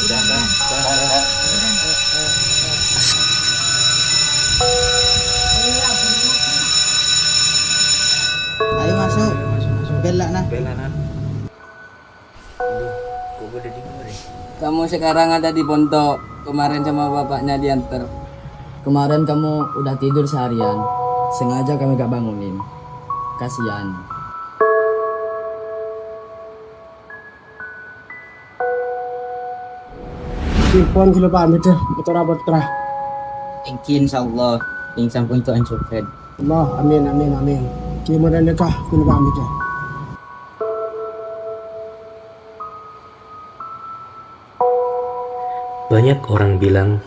Ayo masuk. Bela nah. Kok gue udah di luar ya? Kamu sekarang ada di pondok. Kemarin sama bapaknya diantar. Kemarin kamu udah tidur seharian. Sengaja kami gak bangunin. Kasihan. Tipon kilo pamit deh, betul apa terah. Mungkin insyaallah yang sampun itu anjurkan. Allah, amin, amin, amin. Gimana nikah kilo pamit deh. Banyak orang bilang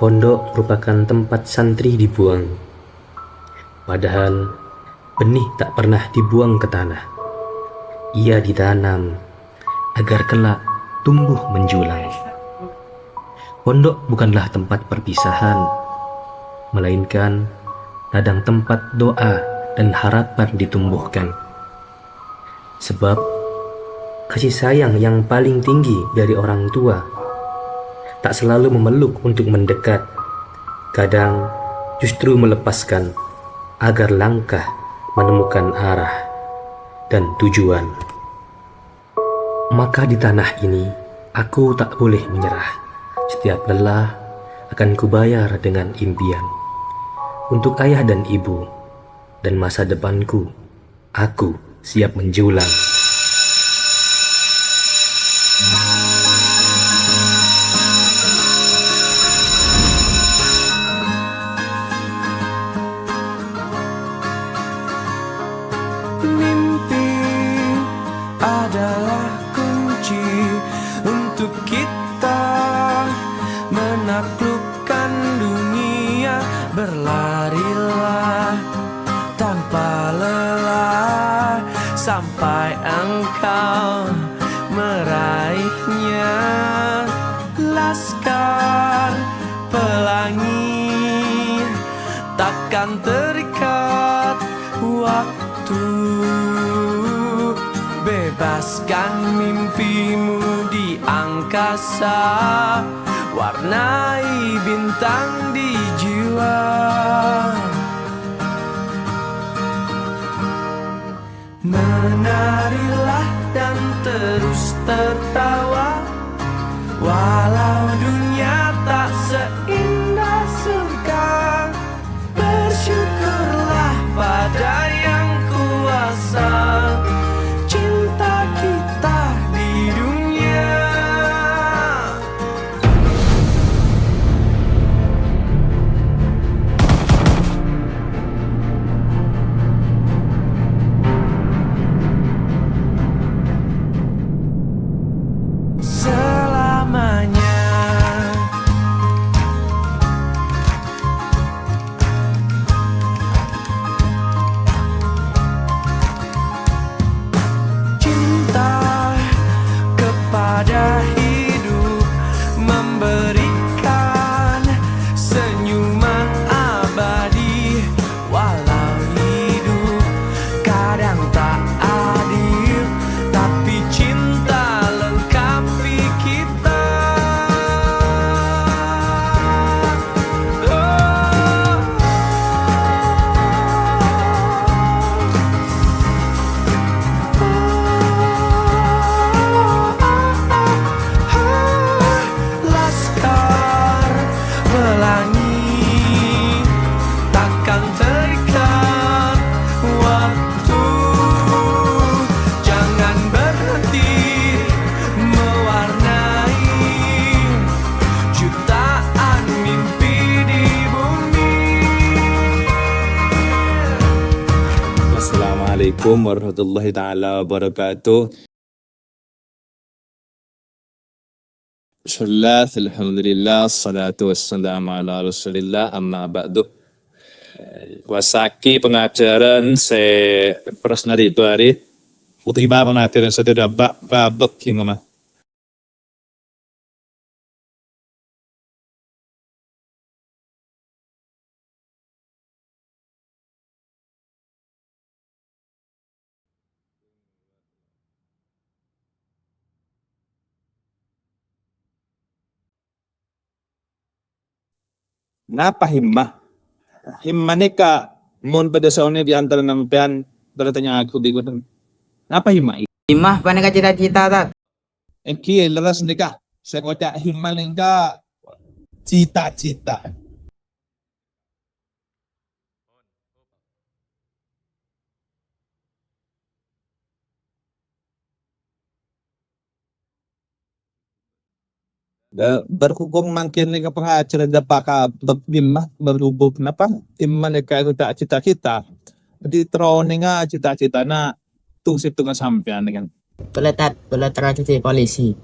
pondok merupakan tempat santri dibuang. Padahal benih tak pernah dibuang ke tanah. Ia ditanam agar kelak tumbuh menjulang. Pondok bukanlah tempat perpisahan, melainkan ladang tempat doa dan harapan ditumbuhkan. Sebab kasih sayang yang paling tinggi dari orang tua tak selalu memeluk untuk mendekat, kadang justru melepaskan agar langkah menemukan arah dan tujuan. Maka di tanah ini aku tak boleh menyerah. Setiap lelah akan kubayar dengan impian. Untuk ayah dan ibu dan masa depanku, aku siap menjulang. Mimpi adalah kunci untuk kita menaklukkan dunia. Berlarilah tanpa lelah sampai engkau meraihnya. Laskar pelangi takkan terikat waktu. Bebaskan mimpimu di angkasa, warnai bintang di jiwa. Menarilah dan terus tertawa, walau dunia tak seindah surga. Bersyukurlah pada yang kuasa, cinta kita di dunia. Selamanya cinta kepada hidup, memberikan senyuman abadi. Walau hidup kadang tak adil, tapi cinta lengkapi kita. Laskar pelangi takkan terikat waktu. Jangan berhenti mewarnai jutaan mimpi di bumi. Assalamualaikum warahmatullahi taala wabarakatuh. Bismillah, alhamdulillah, salatu wassalamu ala rasulillah, amma ba'du. Wasaki pengajaran saya personal itu hari utiba pengajaran saya tidak babak kingoma. Napa himmah? Himmah ni ka mon pada saone di antara nampian bertanya aku di gudang. Napa himmah? Imah panik ka cita-cita tat. Eki lelas ni ka. Saya kata himmah ni ka cita-cita. Berhukum makin ni ka pengacara dapat ka himmah berhubung napa? Himmah ni ka tak cita-cita. Di tro ni nga cita-cita na tung situ nga sampean dengan. Ulat terasa si polisi.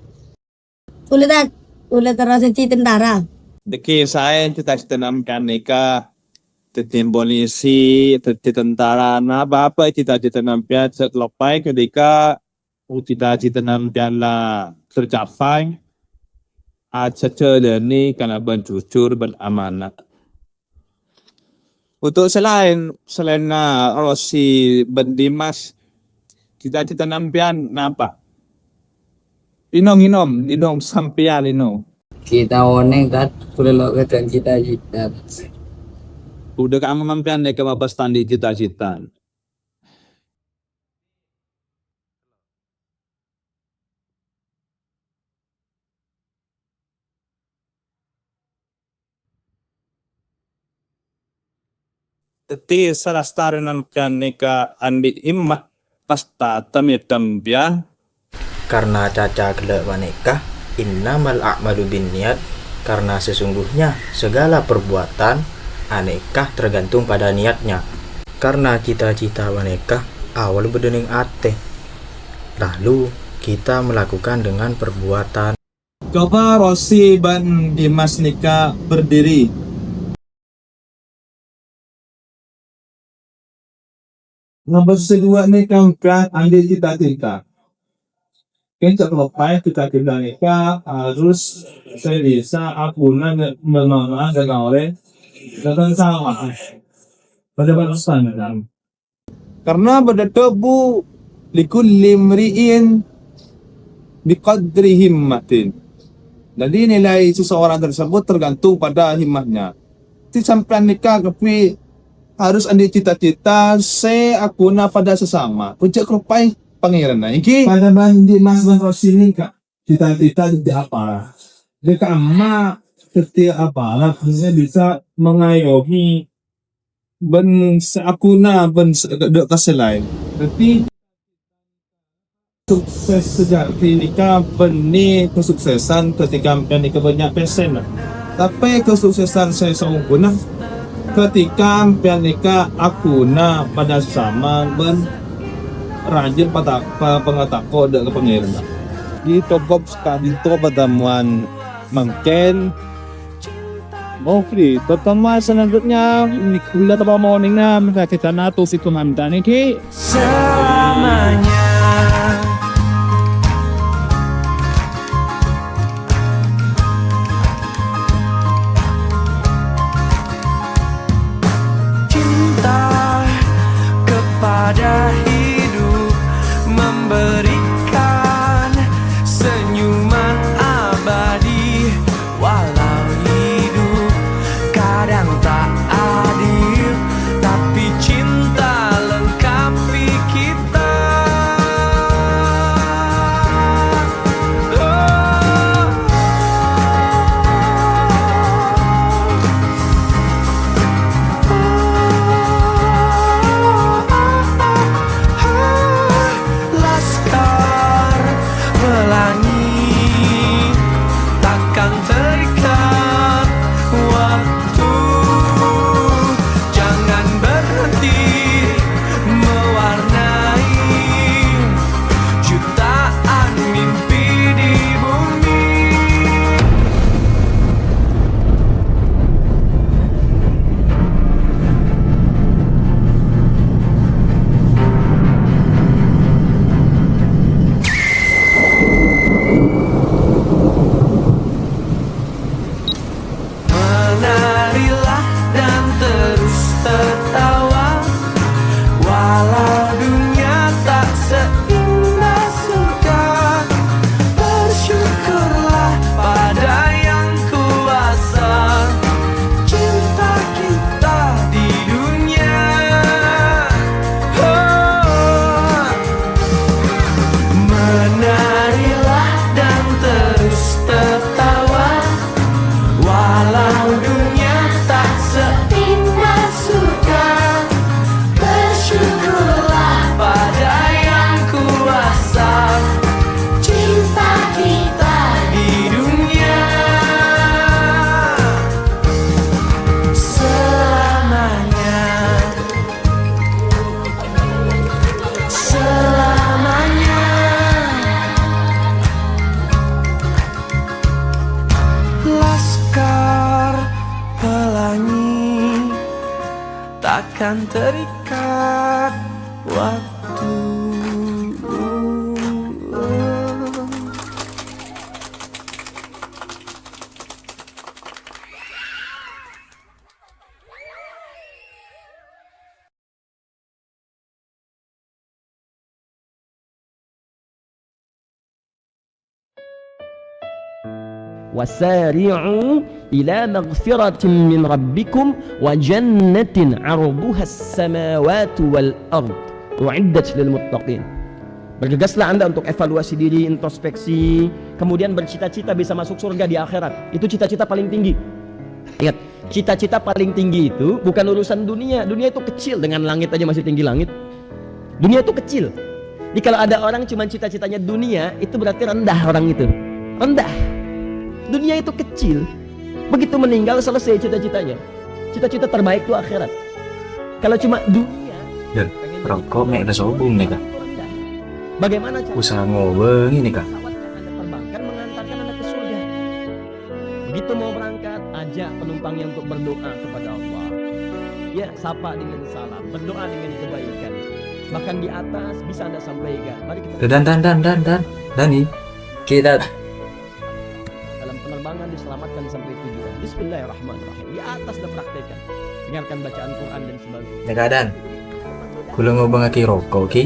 Ulat terasa si tentara. Deki saya cita-cita namkan nika tetim polisi, tetim tentara na apa cita-cita nampian sekelopai ketika cita-cita nampian lah tercapai. Acara ni karena berjujur beramanah. Untuk selain na si Bendimas cita-cita nampian napa? Inom sampian inom. Kita oneng tat kulelo ke cita-cita. Udah kamu mampian nek mabastan di cita-cita. Teti sarastaran nampian neka andi imah pasta tamit tambia. Karena caca gelak wanita, innamal a'malu binniyat, karena sesungguhnya segala perbuatan aneka tergantung pada niatnya. Karena cita-cita wanita awal berdening ate, lalu kita melakukan dengan perbuatan. Coba Rosi ban Dimas Nika berdiri. Nomor kedua ni kan ambil cita-cita. Kita lepas cita-cita nikah harus saya bisa aku nak menolak dengan orang dengan sama pada batasan dalam. Karena pada tubuh likulli mri'in biqadri himmatin. Jadi nilai seseorang tersebut tergantung pada himmahnya. Ti sampai nikah tapi harus ada cita-cita aku na pada sesama. Puncak kerupai pangeran na. Iki Pada bandi mas sini kak cita-cita di apa? Jika emak setiap apa harusnya bisa mengayomi ben aku na ben dek kaselain. Tapi sukses sejati nikah benih kesuksesan ketika nikah banyak pesen. Tapi kesuksesan saya sempurna ketika nikah aku na pada sama ben rajin pada pengatako dengan pangeran. Di tokop sekali itu pertemuan mungkin Oke, pertemuan selanjutnya ini kuliah apa morning na kita nato si komandan ini selamanya. Cinta kepada hidup memberikan senyuman abadi walau hidup kadang tak adil tapi cinta lengkapi kita. terikat waktu. وسارعوا إلى مغفرة من ربكم وجنة عرضها السماوات والأرض أعدت للمتقين. Bergegaslah Anda untuk evaluasi diri, introspeksi, kemudian bercita-cita bisa masuk surga di akhirat. Itu cita-cita paling tinggi. Ingat, cita-cita paling tinggi itu bukan urusan dunia. Dunia itu kecil, dengan langit aja masih tinggi langit. Dunia itu kecil. Jadi kalau ada orang cuma cita-citanya dunia, itu berarti rendah orang itu. Rendah. Dunia itu kecil. Begitu meninggal selesai cita-citanya. Cita-cita terbaik itu akhirat. Kalau cuma dunia, Dan rokok mek udah sobung nih kak. bagaimana cara Usaha ngobeng ini kak. pesawat yang Anda terbangkan mengantarkan Anda ke surga? Begitu mau berangkat, ajak penumpangnya untuk berdoa kepada Allah. Ya, sapa dengan salam, berdoa dengan kebaikan. Bahkan di atas bisa Anda sampaikan. Mari kita Dan nih kita dalam penerbangan diselamatkan sampai tujuan. Bismillahirrahmanirrahim. Di atas dah praktekkan. Dengarkan bacaan Quran dan sebagainya. Nekadan. Kulo ngobeng aki rokok ki.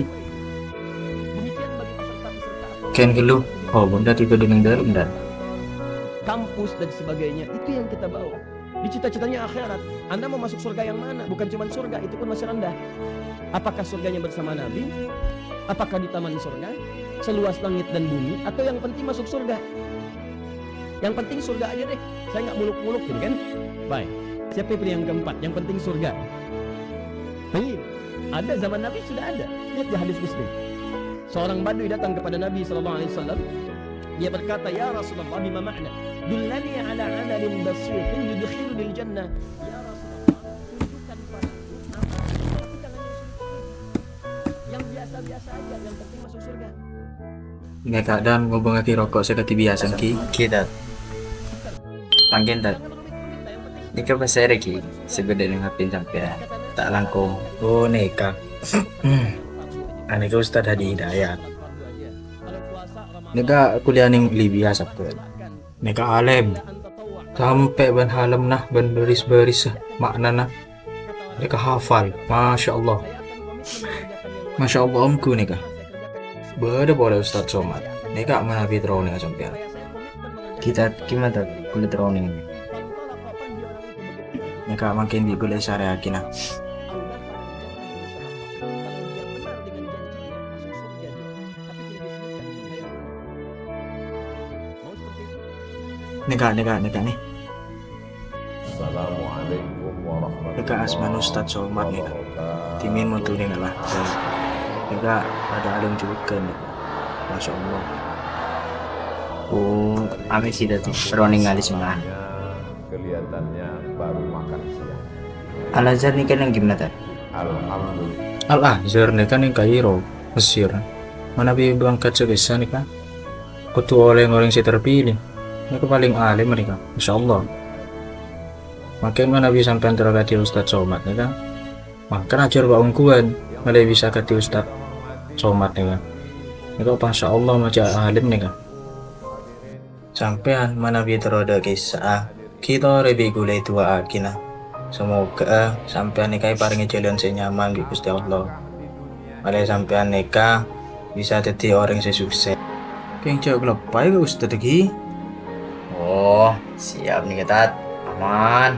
Demikian bagi peserta-peserta Ken kelu. Oh bunda tiba dengan dalam dan. kampus dan sebagainya, itu yang kita bawa. Di cita-citanya akhirat. Anda mau masuk surga yang mana? Bukan cuma surga, itu pun masih rendah. Apakah surganya bersama Nabi? Apakah di taman surga? Seluas langit dan bumi? Atau yang penting masuk surga? Yang penting surga aja deh. Saya nggak muluk-muluk gitu kan? Baik. Siapa yang pilih yang keempat? Yang penting surga. Baik. Ada zaman Nabi sudah ada. Lihat di hadis Muslim. Seorang badui datang kepada Nabi SAW. Dia berkata, ya Rasulullah, bima ma'na? Dullani ala amalin basitin yudkhilunil jannah. Ya Rasulullah, tunjukkan padaku amal yang biasa-biasa aja, yang penting masuk surga. Nekadan ngobeng aki rokok sekati biasa ki. Kita. Panggen tak. Ini kan pasal ki. Segede dengan hapin sampai tak langkung. Oh neka. Ane ke Ustaz Hadi Hidayat. Neka kuliah ning Libya sabtu. Neka alim. Sampai ban halam nah ban beris-beris makna nah. Neka hafal. Masya Allah. Masya Allah omku neka. Bada boleh Ustaz Somad. Neka mana fitrone sampai. Kita gimana kulit roning. Neka makin di kulit syariah kina. Neka nih. Assalamualaikum warahmatullahi Neka asman Ustaz Somad neka. Timin mau tuh neka lah. Neka ada alim juga nih. Masya Allah. Oh, ame sih tuh roning alis mah. Kelihatannya baru makan siang. Al Azhar nih kan yang gimana tadi? Alhamdulillah. Al-Azhar nih kan yang Kairo, Mesir. Mana bi berangkat sekesa nih kan? Ketua orang-orang si terpilih. Mereka paling alim mereka, Masya Allah. Makin mana bisa sampai terkati Ustaz Somad nih kan? Makan ajar Pak Ungkuan, malah bisa kati Ustaz Somad nih kan? Mereka Masya Allah macam alim nih kan? Sampean mana bi teroda kisah kita lebih gulai tua akina. Semoga sampean nikah paringi jalan senyaman di Gusti Allah. Malah sampean nikah bisa jadi orang sesukses. Yang cewek lepai ke Ustaz lagi. Oh, siap nih ketat. Aman.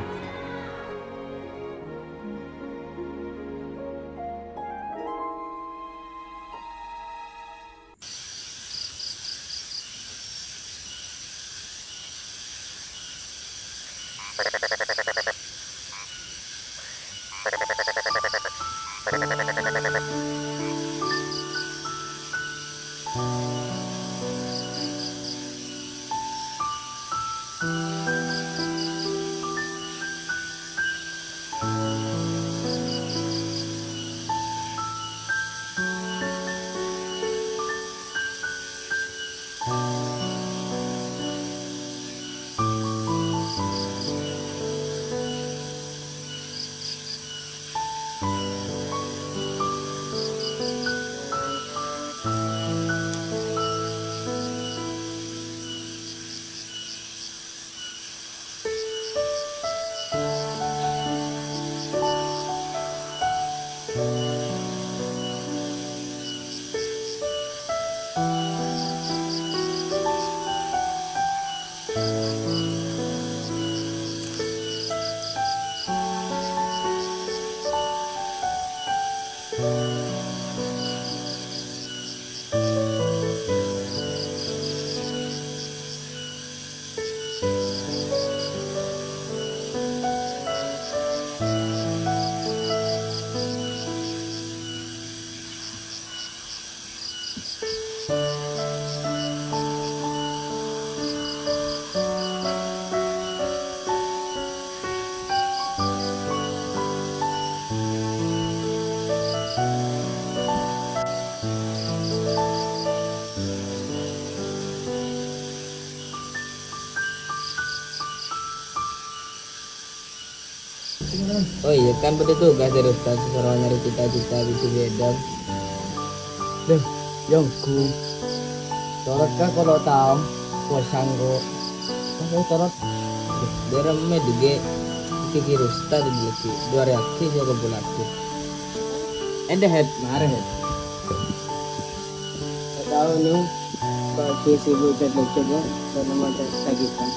Oh iya kan bertugas dari Ustaz sesuai dari cita-cita di Bedam. Yongku. Torot ka kalau tahu, posanggo. Pasal torot. Dalam medige kiki Ustaz di laki dua reaksi jaga bulaki. Ende head, mare head. Tahu nu, kalau sibuk coba dan nama sagitan.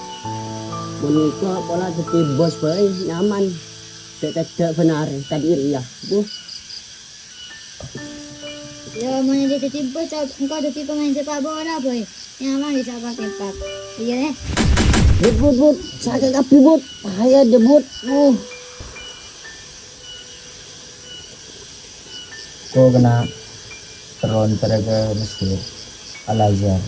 Menika pola seperti bos boy nyaman. Tidak benar tadi ya, Bu. Ya, mana dia tiba engkau ada tipe main sepak bola boy. Nyaman bisa pakai pak. Iya deh. But, saya kapi but, bahaya debut. Kau kena teron terjaga Mesir Al-Azhar.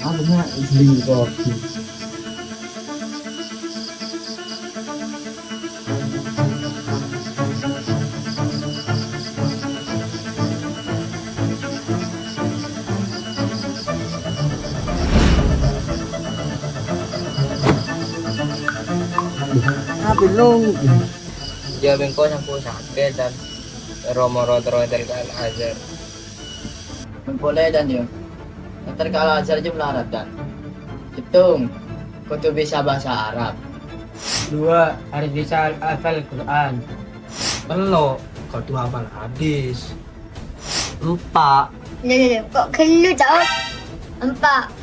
Aku nak beli kopi. Belum. Dia bengkok nyampu sakit dan romoro terus dari Al-Azhar. Boleh dan yo. Ntar kalau ajar aja melarat dan. Hitung. Kau tuh bisa bahasa Arab. 2 harus bisa hafal Quran. Belum, kau tuh hafal hadis. 4 Kok kelu jawab? 4.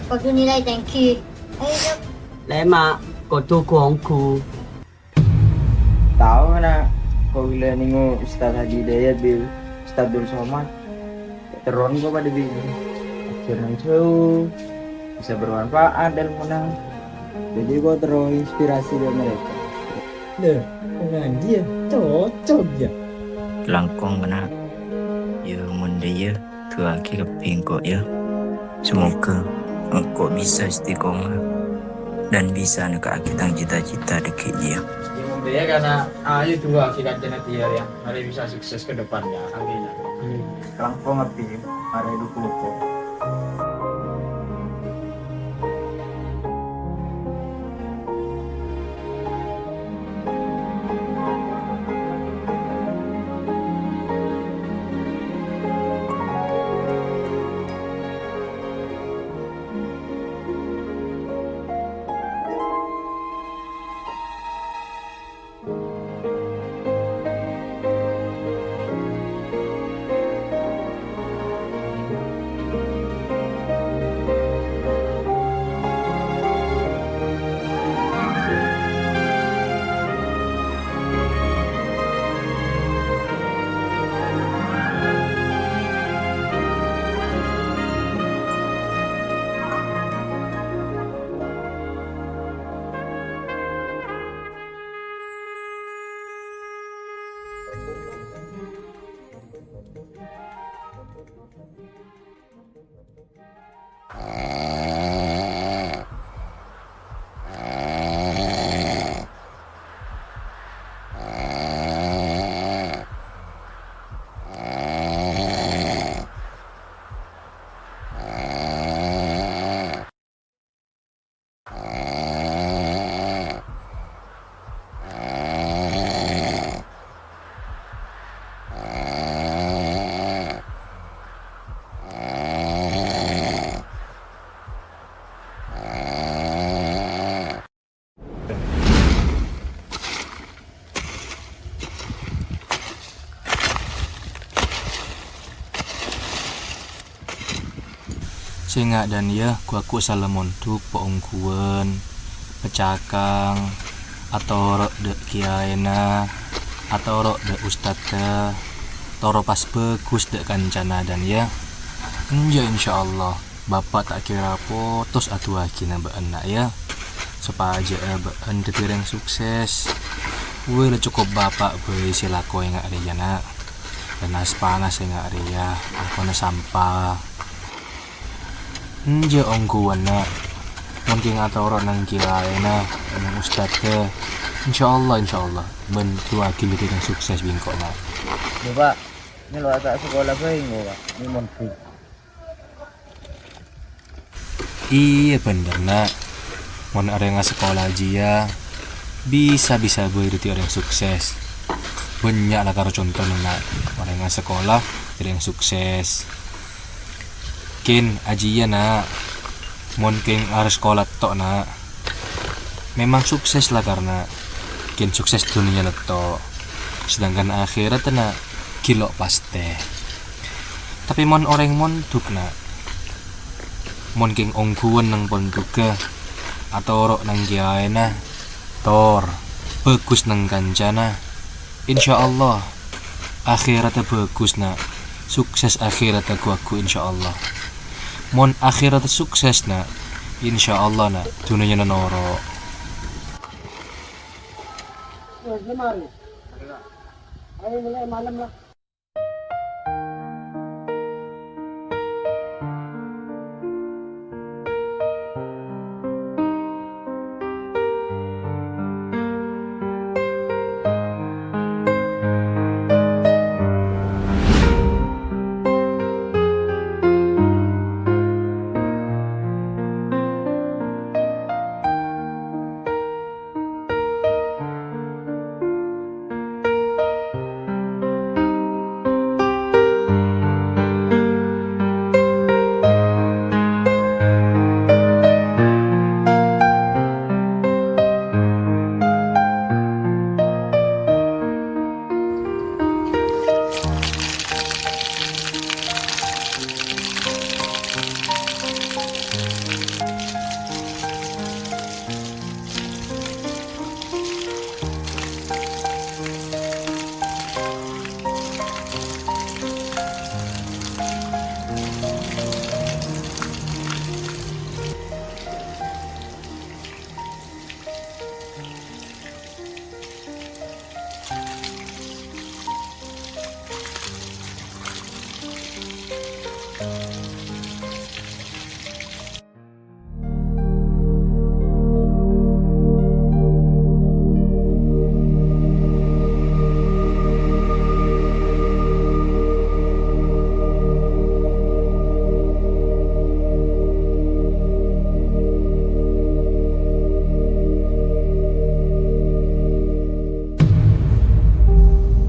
Kau tu nilai thank you. Ayo. 5 kau tuh kuangku. Tahu na kau bila ningo Ustaz Haji Dayat bil Ustaz Abdul Somad teron kau pada bil akhirnya jauh bisa bermanfaat dan menang, jadi kau terinspirasi dari mereka. Dengan dia cocok ya. Langkong kena ya munda ya tua kira pingkok ya. Semoga engkau bisa istiqomah dan bisa nak akitang cita-cita dekat dia. Ya karena ayo dua kita nanti ya, mari bisa sukses ke depannya. Amin. Langkong api, mari dukung kau. Singa dan ya kuaku salamon tu poong kuen pecakang atau rok de kiaena atau rok de ustadz toro pas bagus de kancana dan ya enja insyaallah Bapak tak kira potos atu akina baan nak ya. Supaya aja baan detir yang sukses. Wih lah cukup bapak beri silako yang gak ada nak. Dan as panas yang gak ada ya. Aku na sampah. Nja ongkuan nak. Mungkin atau orang nang kira na. Nang ustad ke. Insyaallah bentu akil detir yang sukses bingkok nak. Bapak, ini lo tak sekolah baik Pak. Ini monti. Iya bener nak. Mon ada yang sekolah aja ya. Bisa boy itu orang sukses. Banyak lah karo contoh nak. Orang yang sekolah ada yang sukses. Kin aji ya nak. Mon king harus sekolah tok nak. Memang sukses lah karena kin sukses dunia letok. Sedangkan akhirat nak kilo paste. Tapi mon orang montuk nak. Mon king ongkuan nang pontuke atau rok nang kiaena tor bagus nang kancana insyaallah akhiratnya bagus nak sukses akhiratnya aku insyaallah mon akhiratnya sukses nak insyaallah nak dunia noro. Ayo mulai malam lah.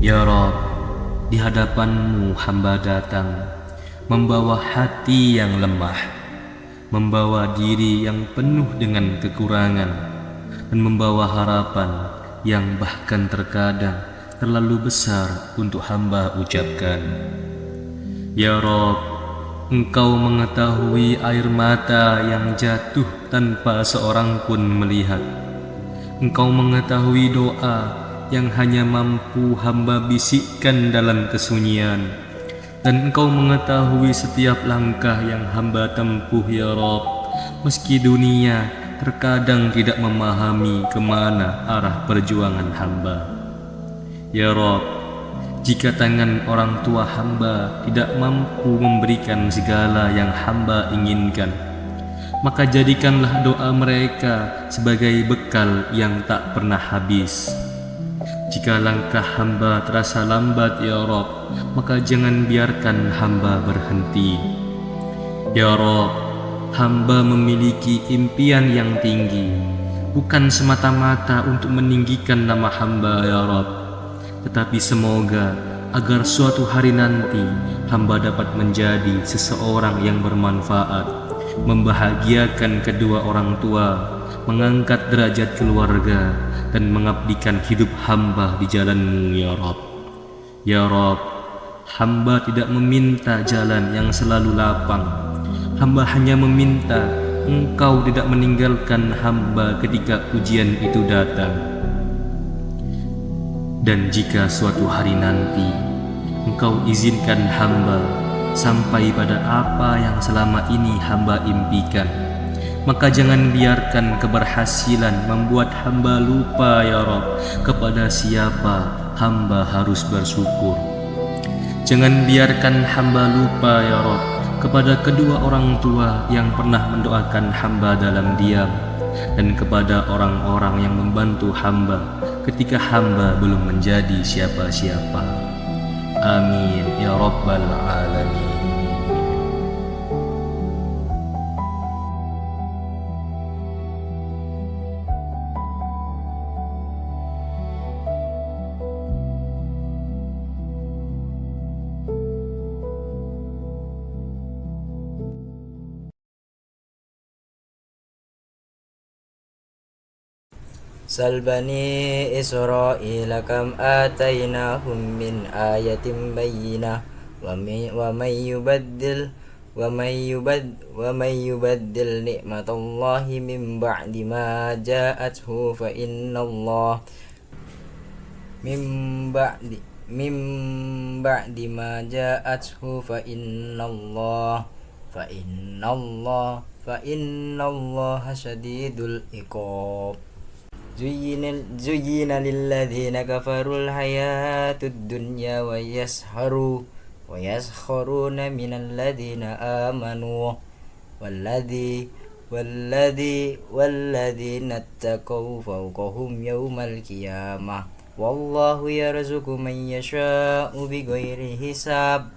Ya Rabb, di hadapanmu hamba datang, membawa hati yang lemah, membawa diri yang penuh dengan kekurangan, dan membawa harapan yang bahkan terkadang terlalu besar untuk hamba ucapkan. Ya Rabb, Engkau mengetahui air mata yang jatuh tanpa seorang pun melihat. Engkau mengetahui doa yang hanya mampu hamba bisikkan dalam kesunyian, dan Engkau mengetahui setiap langkah yang hamba tempuh ya Rabb, meski dunia terkadang tidak memahami kemana arah perjuangan hamba. Ya Rabb, jika tangan orang tua hamba tidak mampu memberikan segala yang hamba inginkan, maka jadikanlah doa mereka sebagai bekal yang tak pernah habis. Jika langkah hamba terasa lambat ya Rabb, maka jangan biarkan hamba berhenti. Ya Rabb, hamba memiliki impian yang tinggi, bukan semata-mata untuk meninggikan nama hamba ya Rabb, tetapi semoga agar suatu hari nanti hamba dapat menjadi seseorang yang bermanfaat, membahagiakan kedua orang tua, mengangkat derajat keluarga, dan mengabdikan hidup hamba di jalan-Mu ya Rabb. Ya Rabb, hamba tidak meminta jalan yang selalu lapang. Hamba hanya meminta Engkau tidak meninggalkan hamba ketika ujian itu datang. Dan jika suatu hari nanti Engkau izinkan hamba sampai pada apa yang selama ini hamba impikan. Maka jangan biarkan keberhasilan membuat hamba lupa ya Rob kepada siapa hamba harus bersyukur. Jangan biarkan hamba lupa ya Rob kepada kedua orang tua yang pernah mendoakan hamba dalam diam, dan kepada orang-orang yang membantu hamba ketika hamba belum menjadi siapa-siapa. Amin ya Rabbal Alamin. Sal bani Israila kam atainahum min ayatin bayyinah wa may yubaddil ni'matallahi min ba'di ma ja'athu fa innallaha syadidul iqab. Zuyyina lilladzina kafarul hayatud dunya wa yaskharuna minal ladzina amanu walladzina ittaqaw fawqahum yawmal qiyamah wallahu yarzuqu man yasha'u bighairi hisab.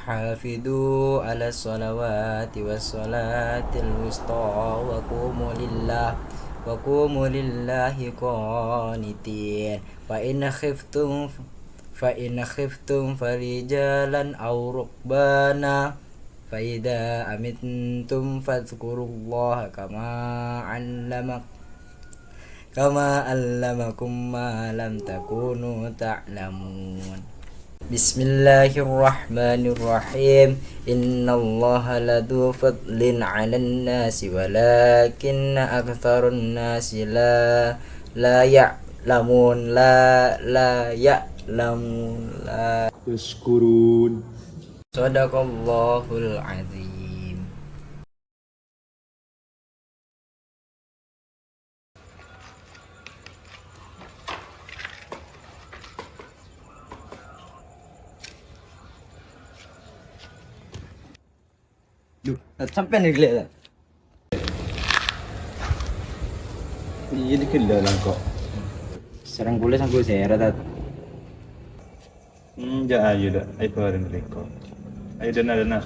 Hafidhu ala salawati was salatil wusta wa qumu lillahi qanitin. Fa in khiftum farijalan aw rukbana fa idza amintum fadhkurullaha kama allamakum ma lam takunu ta'lamun. Bismillahirrahmanirrahim. Innallaha ladu fadlin 'alan nasi walakinna aktsarun nasi la ya'lamun la yashkurun. Shadaqallahul azim. Sampai nih kelihatan. Ini kelihatan kok. Serang kulit sang kusera tat. Ja ayo dah, ayo keluarin mereka. Ayo dana.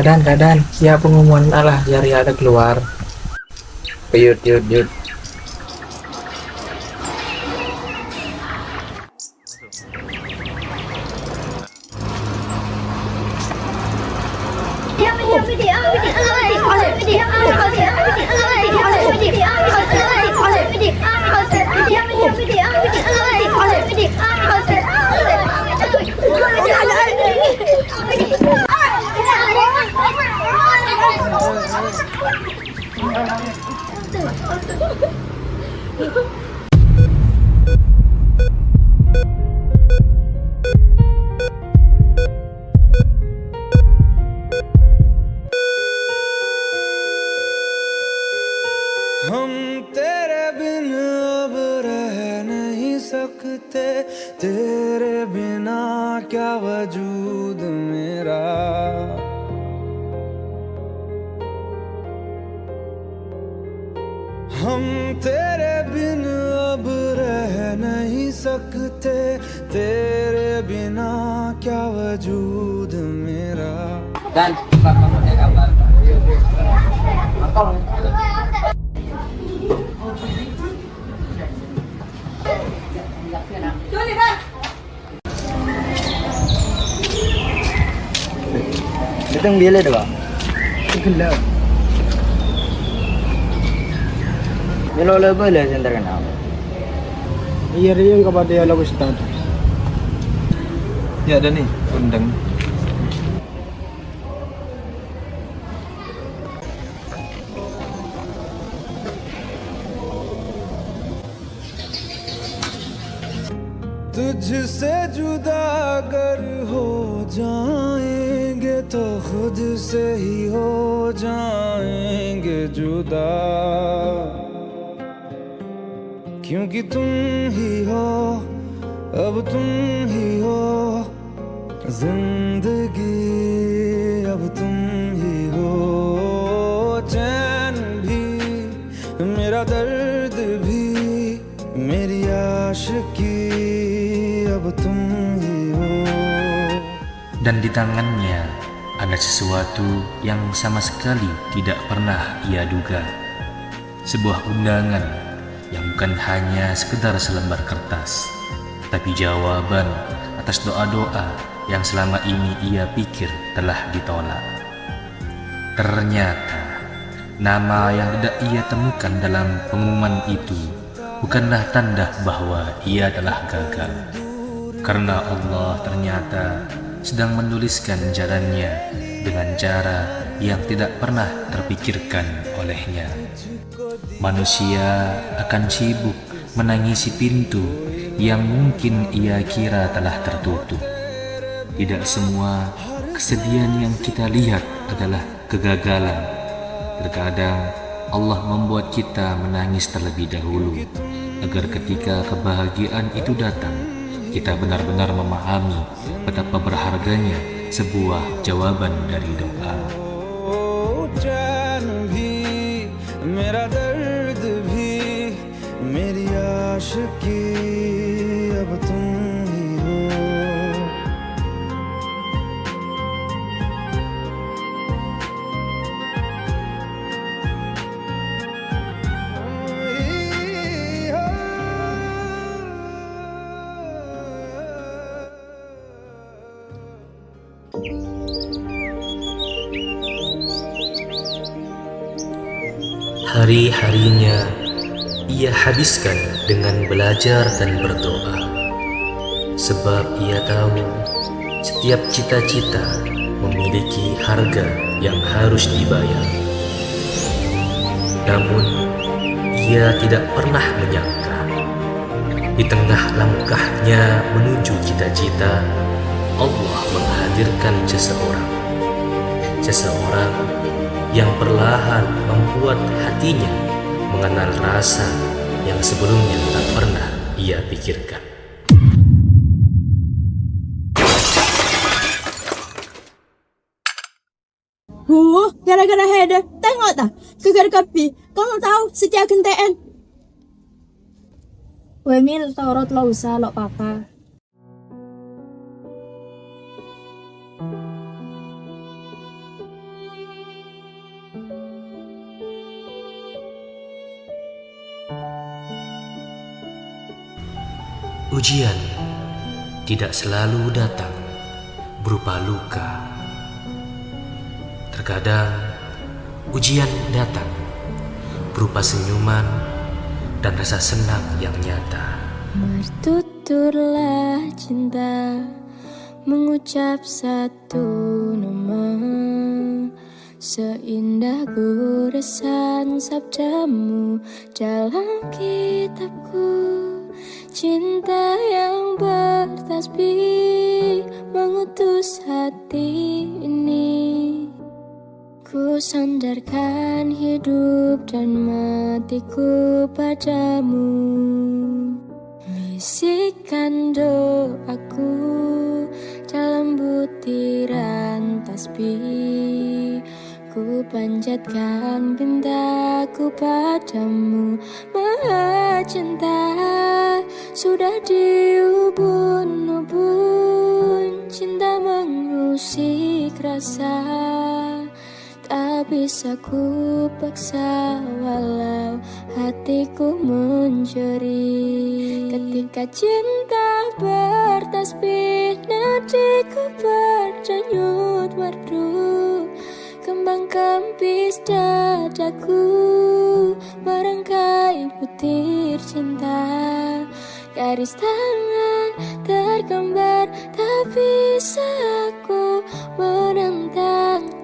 Keadaan, ya pengumuman Allah jari ada keluar. Yud. हम तेरे बिन अब रह नहीं सकते, तेरे बिना क्या वजूद मेरा। हम तेरे बिन अब रह नहीं सकते, तेरे बिना क्या वजूद मेरा। Dan pakai kabar. Datang bila dah, Bang? Gelap. Melo lebo le center kan. Iya rin kepada ya lagu Ustaz. Ya ada nih undang. तुझसे जुदा अगर हो जाएंगे तो खुद से ही हो जाएंगे जुदा, क्योंकि तुम ही हो, अब तुम ही हो जिंदगी, अब तुम ही हो। चैन भी मेरा दर्द भी मेरी आशिकी, अब तुम ही हो। Dan di tangannya ada sesuatu yang sama sekali tidak pernah ia duga. Sebuah undangan yang bukan hanya sekedar selembar kertas, tapi jawaban atas doa-doa yang selama ini ia pikir telah ditolak. Ternyata nama yang tidak ia temukan dalam pengumuman itu bukanlah tanda bahwa ia telah gagal, karena Allah ternyata sedang menuliskan jalannya dengan cara yang tidak pernah terpikirkan olehnya. Manusia akan sibuk menangisi pintu yang mungkin ia kira telah tertutup. Tidak semua kesedihan yang kita lihat adalah kegagalan. Terkadang Allah membuat kita menangis terlebih dahulu, agar ketika kebahagiaan itu datang, kita benar-benar memahami betapa berharganya sebuah jawaban dari doa. चैन भी मेरा दर्द भी मेरी आशिकी, अब तुम ही हो। Hari-harinya ia habiskan dengan belajar dan berdoa, sebab ia tahu setiap cita-cita memiliki harga yang harus dibayar. Namun ia tidak pernah menyangka, di tengah langkahnya menuju cita-cita, Allah menghadirkan seseorang yang perlahan membuat hatinya mengenal rasa yang sebelumnya tak pernah ia pikirkan. Gara-gara Heather, tengok tak? Kegar kapi, kamu tahu setiap kentean. Wemil torot lo usah lo papa. Ujian tidak selalu datang berupa luka. Terkadang ujian datang berupa senyuman dan rasa senang yang nyata. Bertuturlah cinta, mengucap satu nama, seindah goresan sabdamu dalam kitabku. Cinta yang bertasbih mengutus hati ini. Ku sandarkan hidup dan matiku padamu. Bisikan doaku dalam butiran tasbih. Ku panjatkan pintaku padamu. Maha cinta sudah diubun-ubun. Cinta mengusik rasa, tak bisa ku paksa walau hatiku mencuri. Ketika cinta bertasbih, nadiku berdenyut merdu. Kembang kempis dadaku merangkai butir cinta. Garis tangan tergambar, tak bisa aku menentang.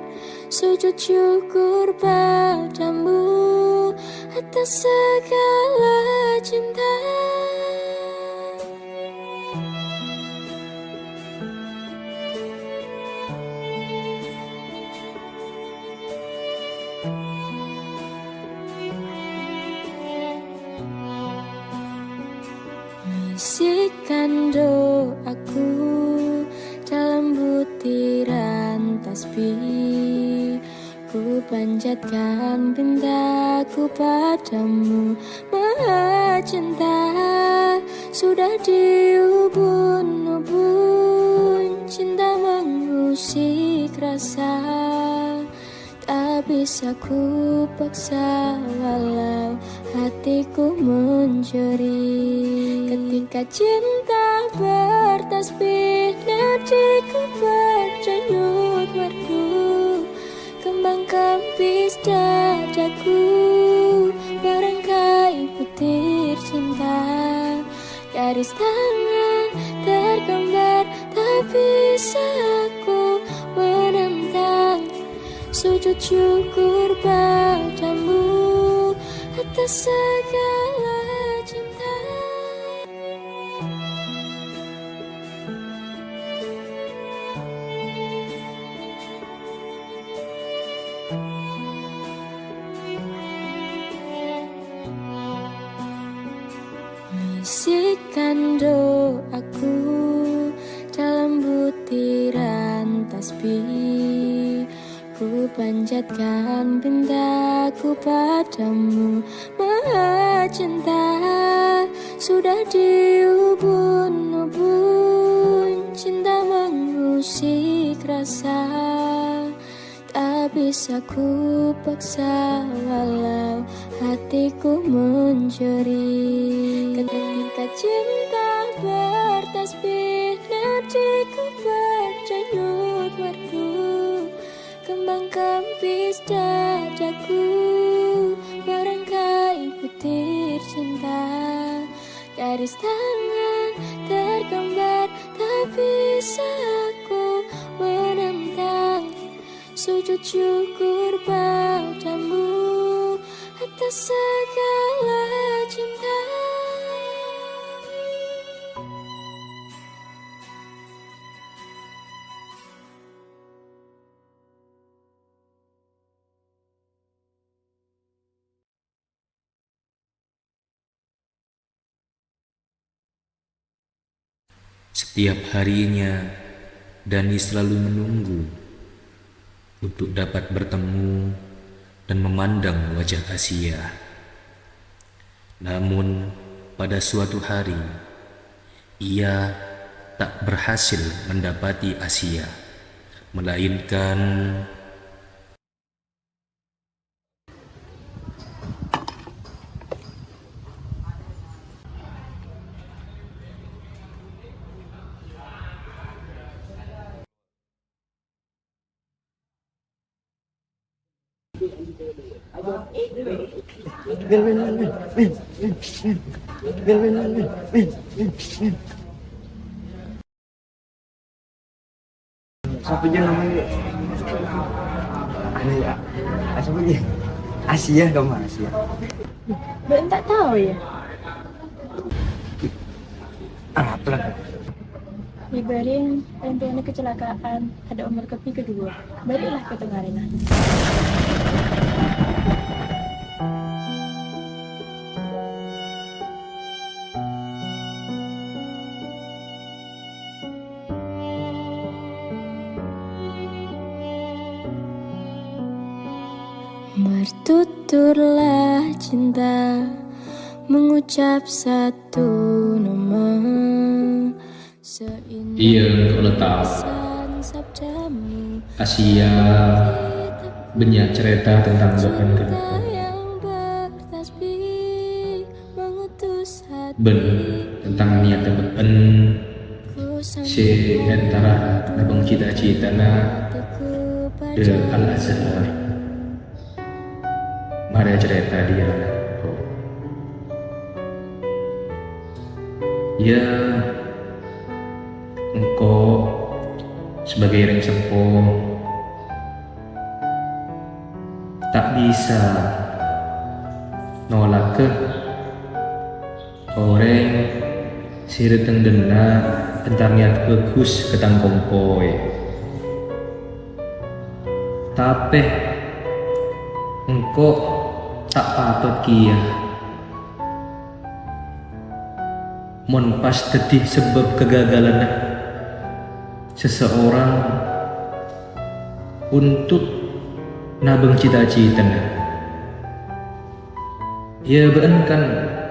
Sujud syukur padamu atas segala cinta. Bisikan doaku dalam butiran tasbih. Ku panjatkan pintaku padamu. Maha cinta sudah diubun-ubun. Cinta mengusik rasa, tak bisa ku paksa walau hatiku mencuri. Ketika cinta bertasbih, nadiku berdenyut merdu. Kembang kempis dadaku merangkai butir cinta. Garis tangan tergambar, tak bisa aku menentang. Sujud syukur padamu atas segala cinta. Bisikan doaku dalam butiran tasbih. Ku panjatkan pintaku padamu. Maha cinta sudah diubun-ubun. Cinta mengusik rasa, tak bisa ku paksa walau hatiku mencuri. Ketika cinta bertasbih, nadiku berdenyut merdu. Kembang kempis dadaku merangkai butir cinta. Garis tangan tergambar, tak bisa aku menentang. Sujud syukur padamu atas segala cinta. Setiap harinya, Dani selalu menunggu untuk dapat bertemu dan memandang wajah Asia. Namun, pada suatu hari, ia tak berhasil mendapati Asia, melainkan Siapa aja namanya? Aneh ya. Siapa aja? Asia kamu Asia. Ben tak tahu ya. Apa lah? Ibarin tentunya kecelakaan ada umur kepi kedua. Baliklah ke tengah arena. Bertuturlah cinta, mengucap satu nama. Iya, kalau tahu Asia banyak cerita tentang Tuhan kenapa ben tentang niat ben si antara nabang cita-cita na de Al-Azhar mari cerita dia ya engkau sebagai orang sepuh tak bisa nolak ke orang sireteng dena tentang niat bagus ketang kompoi tapi engkau tak patut kia mon pas tadi sebab kegagalan seseorang untuk nabeng cita-cita ya ben kan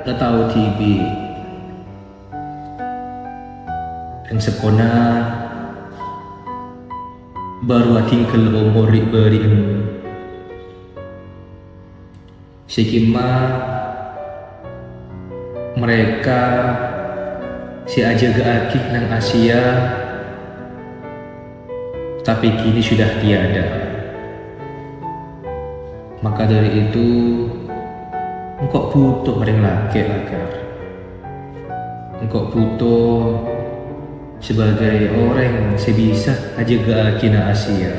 gak tahu TV yang sepona baru tinggal umur beri sikima mereka si aja gaaki nang Asia tapi kini sudah tiada. Maka dari itu engkau butuh orang laki agar engkau butuh sebagai orang yang sebisa aja kina Asia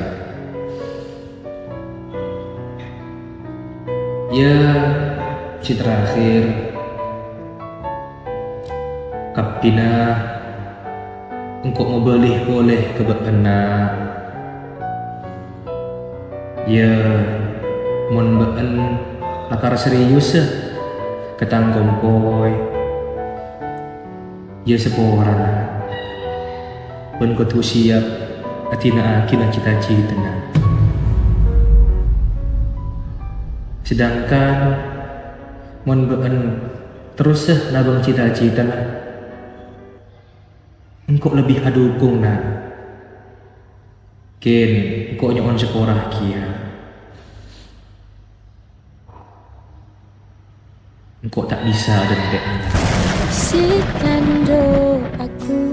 ya si terakhir kapina engkau mau beli boleh ke bekena ya mon beken lakar serius ketang kompoi ya seporang pun kau siap atina akin cita-cita sedangkan mon beken terus nabang cita-cita engkau lebih adukung ken engkau nyon seporah kia engkau tak bisa dendeknya Sikan doaku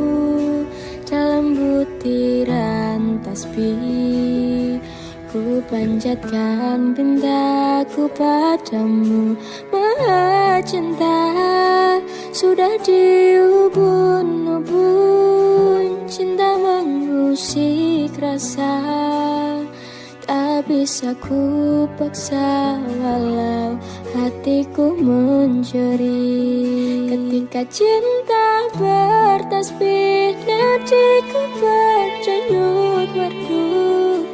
dalam butiran tasbih, ku panjatkan pintaku padamu, Maha Cinta. Sudah diubun-ubun cinta mengusik rasa, tak bisa ku paksa walau hatiku mencuri. Ketika cinta bertasbih, nadiku berdenyut merdu,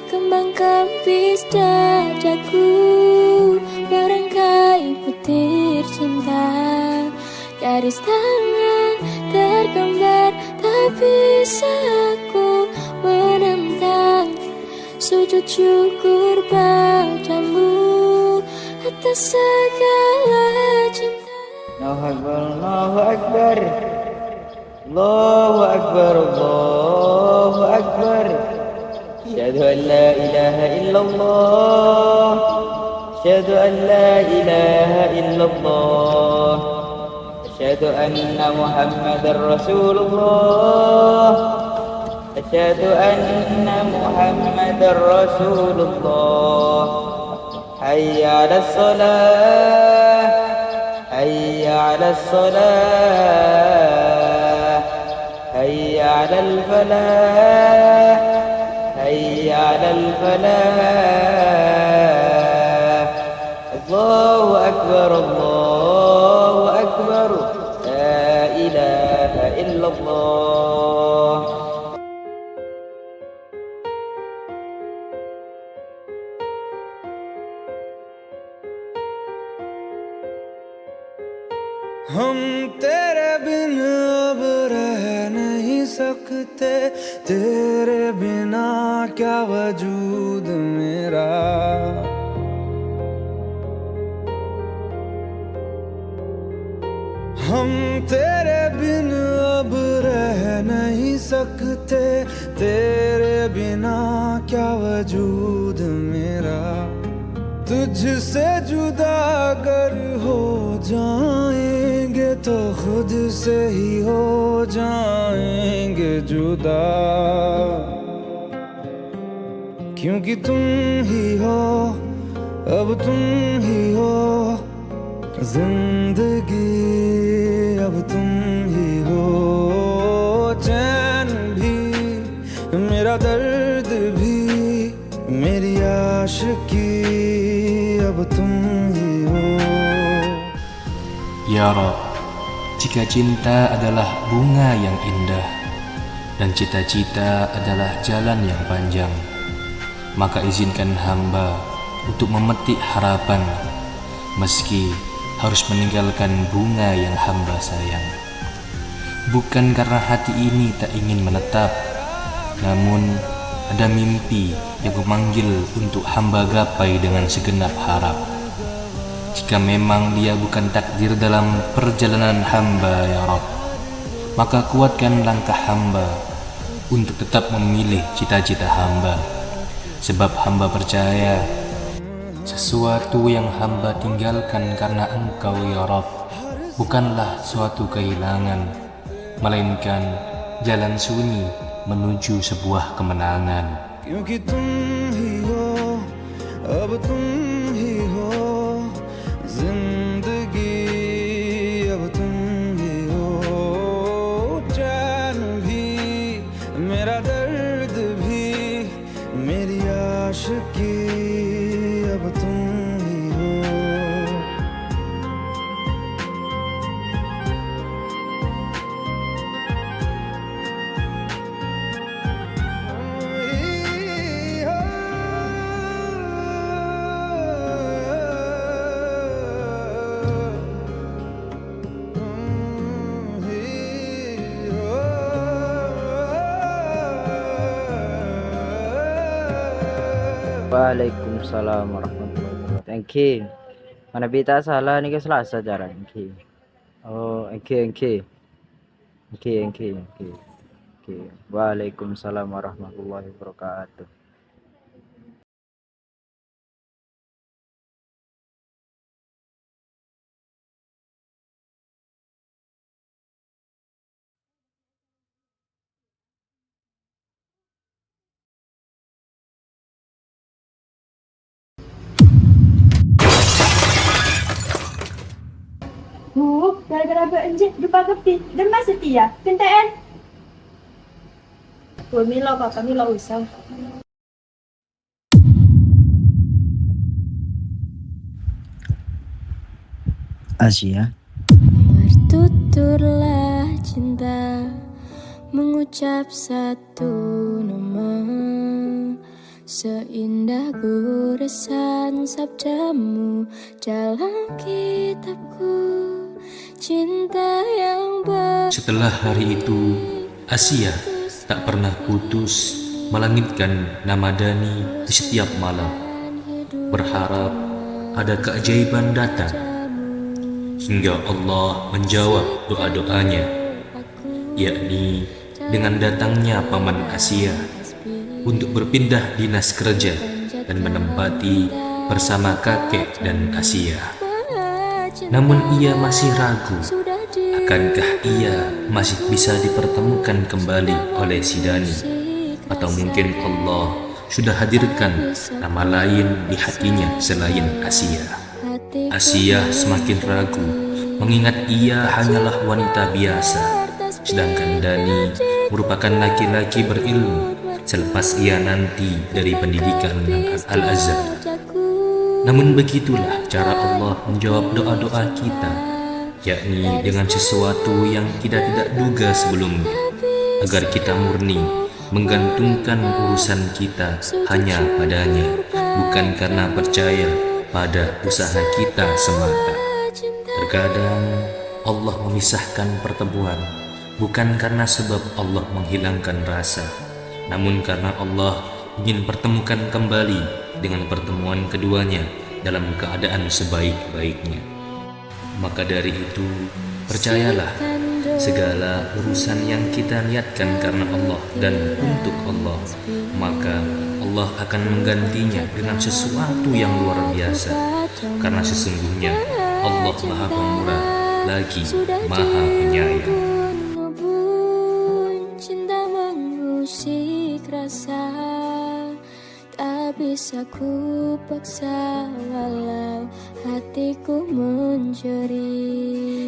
kembang kempis dadaku merangkai butir cinta. Garis tangan tergambar, tak bisa aku menentang. Sujud syukur padamu atas segala cinta. Allahu Akbar, Allahu Akbar, Allahu Akbar. Asyhadu an la ilaha illallah, asyhadu an la ilaha illallah, asyhadu anna Muhammadar Rasulullah, asyhadu anna Muhammadar Rasulullah. حي على الصلاة حي على الصلاة حي على الفلاح حي على الفلاح الله أكبر الله أكبر لا إله إلا الله. हम तेरे बिन अब रह नहीं सकते, तेरे बिना क्या वजूद मेरा। हम तेरे बिन अब रह नहीं सकते, तेरे बिना क्या वजूद मेरा। तुझसे जुदा अगर हो जाएंगे तो खुद से ही हो जाएंगे जुदा, क्योंकि तुम ही हो अब तुम ही हो जिंदगी, अब तुम ही हो चैन भी मेरा दर्द भी मेरी आशिकी, अब तुम ही हो. Ya Rob, jika cinta adalah bunga yang indah dan cita-cita adalah jalan yang panjang, maka izinkan hamba untuk memetik harapan meski harus meninggalkan bunga yang hamba sayang. Bukan karena hati ini tak ingin menetap, namun ada mimpi yang memanggil untuk hamba gapai dengan segenap harap. Jika memang dia bukan takdir dalam perjalanan hamba, ya Rabb, maka kuatkan langkah hamba untuk tetap memilih cita-cita hamba. Sebab hamba percaya sesuatu yang hamba tinggalkan karena Engkau, ya Rabb, bukanlah suatu kehilangan, melainkan jalan sunyi menuju sebuah kemenangan. क्योंकि तुम ही हो अब तुम ही हो जिंदगी, अब तुम ही हो चैन भी मेरा दर्द भी मेरी आशिकी, अब तुम ही हो. Waalaikumsalam warahmatullahi wabarakatuh. Thank you. Mana beta salah ni ke Selasa cara. Thank you. Oh, thank you. Waalaikumsalam warahmatullahi wabarakatuh. Gara-gara berenjit lupa kepi demam setia kentaan. Milo kakak Milo usah. Asia. Bertuturlah cinta, mengucap satu nama, seindah goresan sabdamu dalam kitabku. Cinta yang Setelah hari itu, Asia tak pernah putus melangitkan nama Dani di setiap malam, berharap ada keajaiban datang, hingga Allah menjawab doa-doanya, yakni dengan datangnya paman Asia untuk berpindah dinas kerja dan menempati bersama kakek dan Asia. Namun ia masih ragu, akankah ia masih bisa dipertemukan kembali oleh si Dani, atau mungkin Allah sudah hadirkan nama lain di hatinya selain Asia. Asia semakin ragu, mengingat ia hanyalah wanita biasa, sedangkan Dani merupakan laki-laki berilmu selepas ia nanti dari pendidikan Al-Azhar. Namun begitulah cara Allah menjawab doa-doa kita, yakni dengan sesuatu yang kita tidak duga sebelumnya, agar kita murni menggantungkan urusan kita hanya padanya, bukan karena percaya pada usaha kita semata. Terkadang Allah memisahkan pertemuan bukan karena sebab Allah menghilangkan rasa, namun karena Allah ingin pertemukan kembali dengan pertemuan keduanya dalam keadaan sebaik-baiknya. Maka dari itu, percayalah, segala urusan yang kita niatkan karena Allah dan untuk Allah, maka Allah akan menggantinya dengan sesuatu yang luar biasa, karena sesungguhnya Allah Maha Pemurah lagi Maha Penyayang. Cinta mengusik rasa, tak bisa ku paksa walau hatiku mencuri.